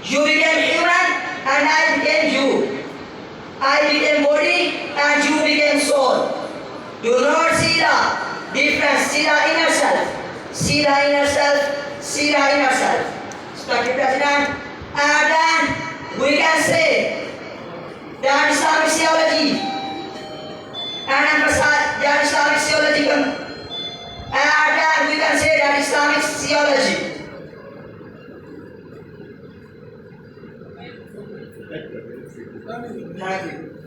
You became human and I became you. I became body and you became soul. Do not see the difference. See the inner self. See the inner self. See the inner self. Sebagai President, and then we can say that Islamic theology and emphasize that Islamic theology, and then we can say that Islamic theology. Thank you.